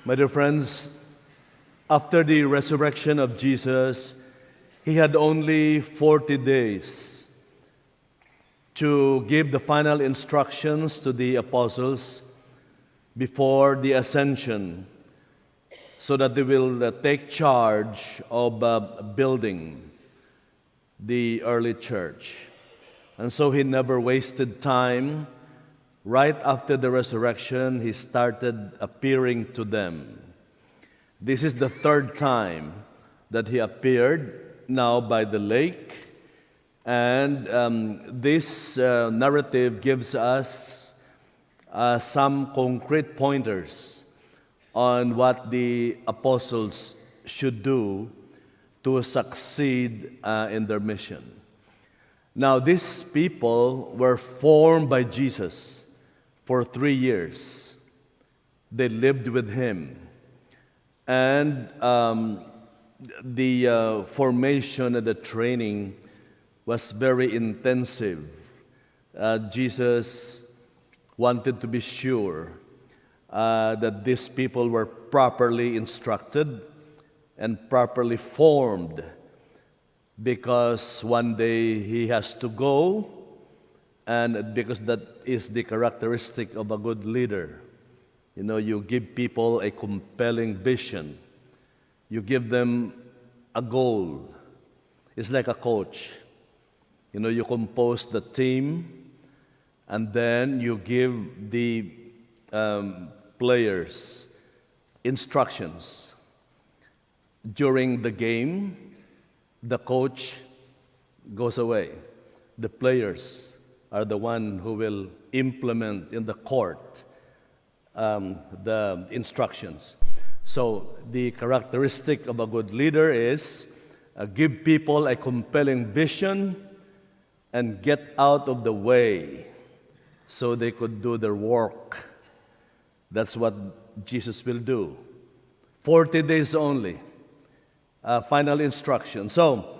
My dear friends, after the resurrection of Jesus, he had only 40 days to give the final instructions to the apostles before the ascension so that they will take charge of building the early church. And so he never wasted time. Right after the resurrection, he started appearing to them. This is the third time that he appeared, now by the lake. And this narrative gives us some concrete pointers on what the apostles should do to succeed in their mission. Now, these people were formed by Jesus for 3 years. They lived with him. And the formation and the training was very intensive. Jesus wanted to be sure that these people were properly instructed and properly formed, because one day he has to go, and because that is the characteristic of a good leader. You know, you give people a compelling vision. You give them a goal. It's like a coach. You know, you compose the team, and then you give the players instructions. During the game, the coach goes away. The players are the one who will implement in the court the instructions. So the characteristic of a good leader is give people a compelling vision and get out of the way so they could do their work. That's what Jesus will do. 40 days only. Final instruction. So,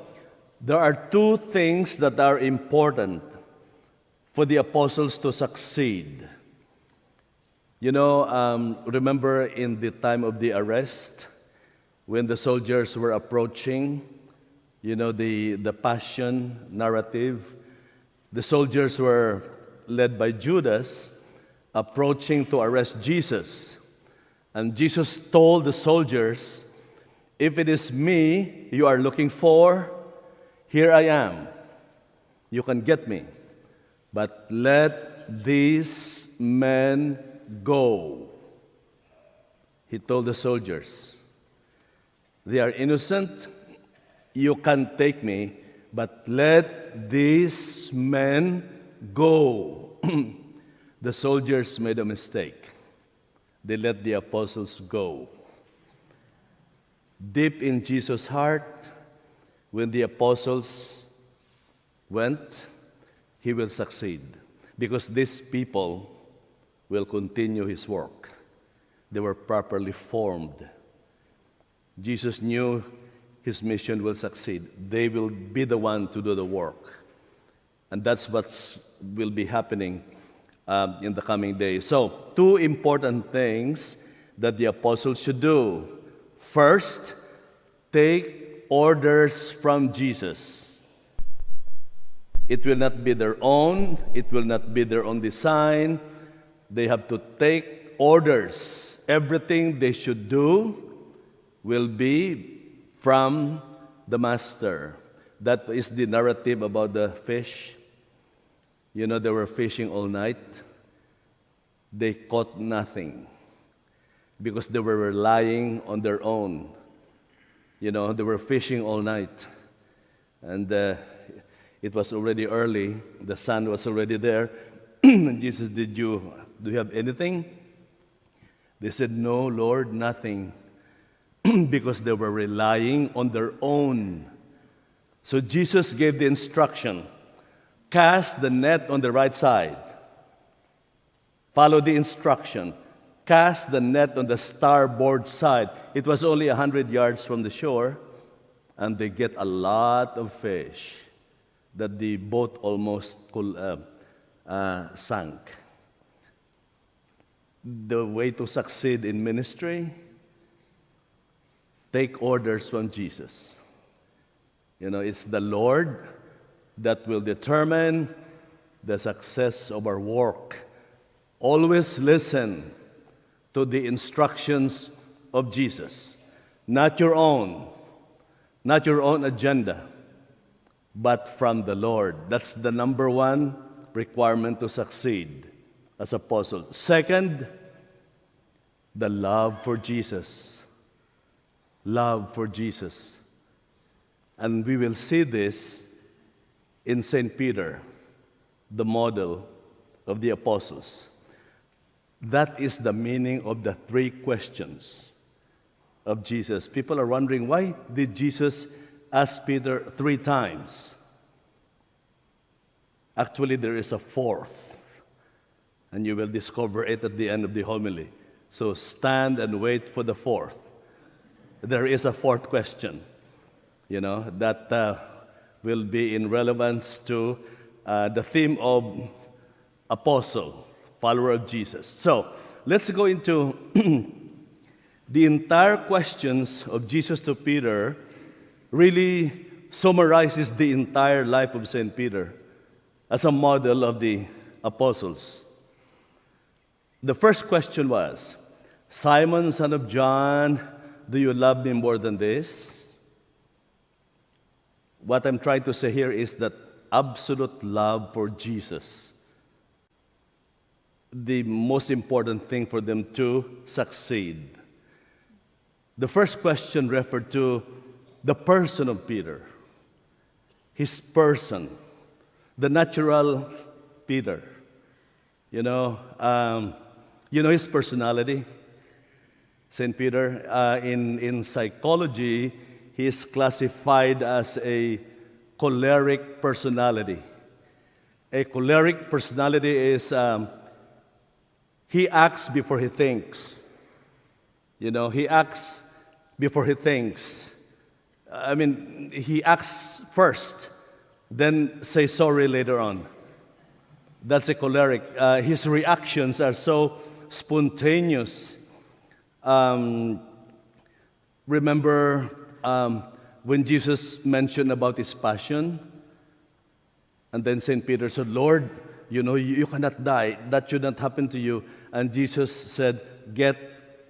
there are two things that are important for the apostles to succeed. You know, remember in the time of the arrest, when the soldiers were approaching, you know, the passion narrative, the soldiers were led by Judas, approaching to arrest Jesus. And Jesus told the soldiers, "If it is me you are looking for, here I am. You can get me. But let these men go." He told the soldiers, "They are innocent. You can't take me, but let these men go." The soldiers made a mistake. They let the apostles go. Deep in Jesus' heart, when the apostles went, he will succeed, because these people will continue his work. They were properly formed. Jesus knew his mission will succeed. They will be the one to do the work. And that's what will be happening in the coming days. So, two important things that the apostles should do. First, take orders from Jesus. It will not be their own. It will not be their own design. They have to take orders. Everything they should do will be from the Master. That is the narrative about the fish. You know, they were fishing all night. They caught nothing because they were relying on their own. You know, they were fishing all night. And it was already early. The sun was already there. And Jesus, do you have anything? They said, "No, Lord, nothing." Because they were relying on their own. So Jesus gave the instruction, cast the net on the right side. Follow the instruction. Cast the net on the starboard side. It was only 100 yards from the shore, and they get a lot of fish that the boat almost sank. The way to succeed in ministry take orders from Jesus. It's the Lord that will determine the success of our work. Always listen to the instructions of Jesus, not your own agenda, but from the Lord. That's the number one requirement to succeed as apostles. Second, the love for Jesus. Love for Jesus. And we will see this in St. Peter, the model of the apostles. That is the meaning of the three questions of Jesus. People are wondering, why did Jesus ask Peter 3 times? Actually, there is a fourth, and you will discover it at the end of the homily. So stand and wait for the fourth. There is a fourth question, that will be in relevance to the theme of apostle, follower of Jesus. So let's go into the entire questions of Jesus to Peter. Really summarizes the entire life of St. Peter as a model of the apostles. The first question was, Simon, son of John, do you love me more than this? What I'm trying to say here is that absolute love for Jesus, the most important thing for them to succeed. The first question referred to the person of Peter, his person, the natural Peter. His personality. St. Peter, in psychology, he is classified as a choleric personality. A choleric personality is, he acts before he thinks. He acts before he thinks. He acts first, then say sorry later on. That's a choleric. His reactions are so spontaneous. Remember when Jesus mentioned about his passion, and then St. Peter said, Lord, you cannot die. That should not happen to you. And Jesus said, get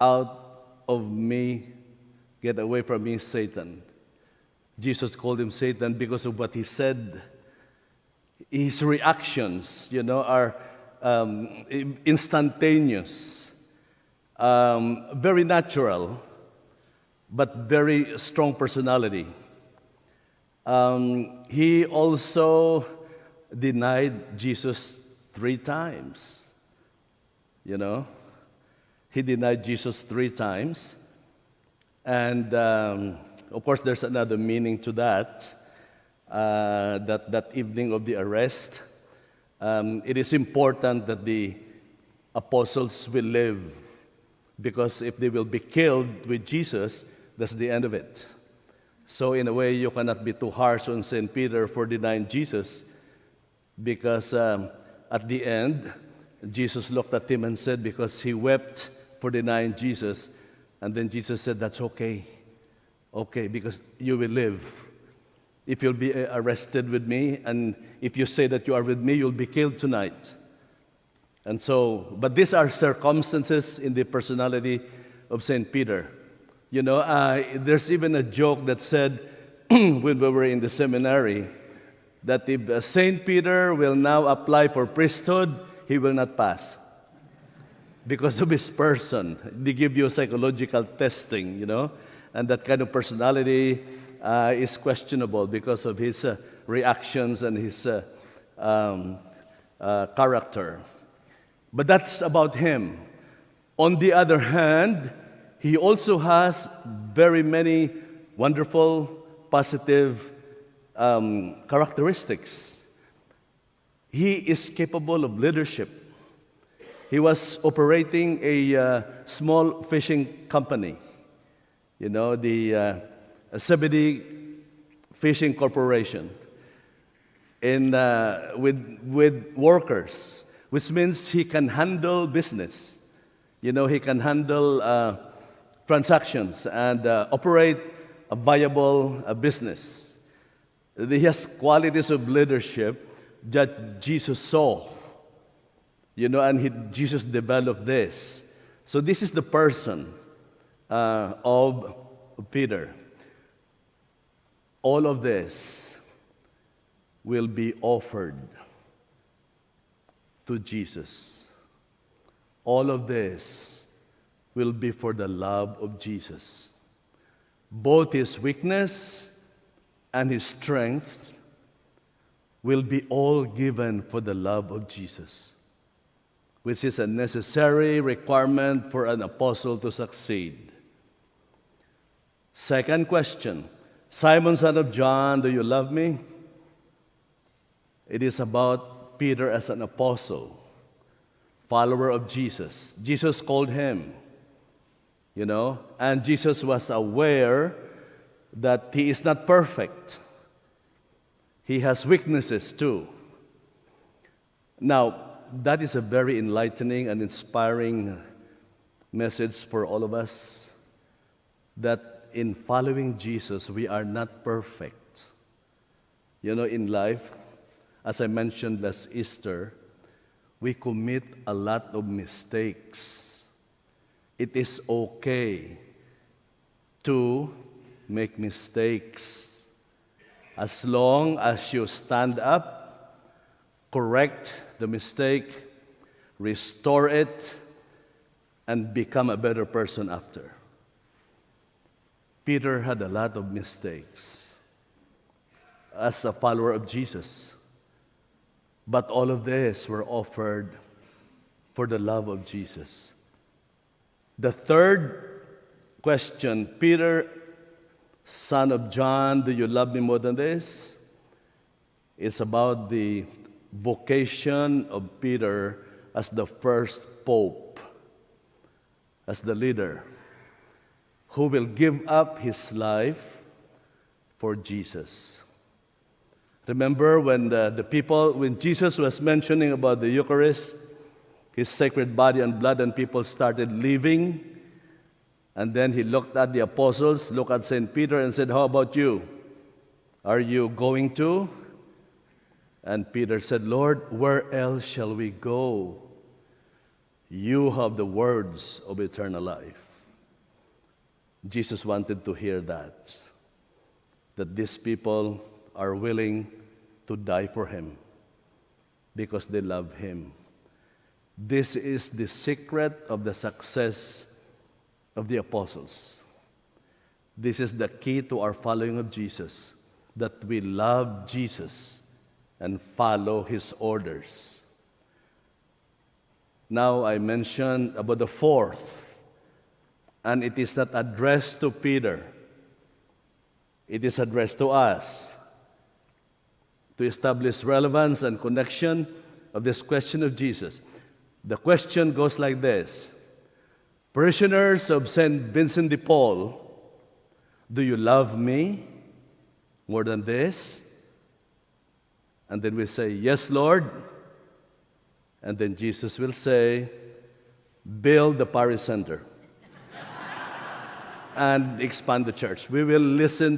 out of me, get away from me, Satan. Jesus called him Satan because of what he said. His reactions, are instantaneous, very natural, but very strong personality. He also denied Jesus 3 times. He denied Jesus 3 times. And of course, there's another meaning to that. That evening of the arrest, it is important that the apostles will live, because if they will be killed with Jesus, that's the end of it. So in a way, you cannot be too harsh on St. Peter for denying Jesus, because at the end, Jesus looked at him and said, because he wept for denying Jesus, and then Jesus said, that's okay, because you will live. If you'll be arrested with me, and if you say that you are with me, you'll be killed tonight. And so, but these are circumstances in the personality of St. Peter. There's even a joke that said, when we were in the seminary, that if St. Peter will now apply for priesthood, he will not pass. Because of his person. They give you psychological testing, and that kind of personality is questionable because of his reactions and his character. But that's about him. On the other hand, he also has very many wonderful, positive characteristics. He is capable of leadership. He was operating a small fishing company, the Zebedee Fishing Corporation, and with workers, which means he can handle business. He can handle transactions and operate a viable business. He has qualities of leadership that Jesus saw, and Jesus developed this. So this is the person of Peter. All of this will be offered to Jesus. All of this will be for the love of Jesus. Both his weakness and his strength will be all given for the love of Jesus, which is a necessary requirement for an apostle to succeed. Second question, Simon, son of John, do you love me? It is about Peter as an apostle, follower of Jesus. Jesus called him, and Jesus was aware that he is not perfect. He has weaknesses too. Now, that is a very enlightening and inspiring message for all of us, that in following Jesus, we are not perfect. In life, as I mentioned last Easter, we commit a lot of mistakes. It is okay to make mistakes as long as you stand up, correct the mistake, restore it, and become a better person after. Peter had a lot of mistakes as a follower of Jesus, but all of this were offered for the love of Jesus. The third question, Peter, son of John, do you love me more than this? It's about the vocation of Peter as the first pope, as the leader, who will give up his life for Jesus. Remember when when Jesus was mentioning about the Eucharist, his sacred body and blood, and people started leaving, and then he looked at the apostles, looked at St. Peter and said, how about you? Are you going to? And Peter said, Lord, where else shall we go? You have the words of eternal life. Jesus wanted to hear that these people are willing to die for him because they love him. This is the secret of the success of the apostles. This is the key to our following of Jesus, that we love Jesus and follow his orders. Now I mentioned about the fourth, and it is not addressed to Peter. It is addressed to us to establish relevance and connection of this question of Jesus. The question goes like this: parishioners of St. Vincent de Paul, do you love me more than this? And then we say, yes, Lord. And then Jesus will say, build the parish center and expand the church. We will listen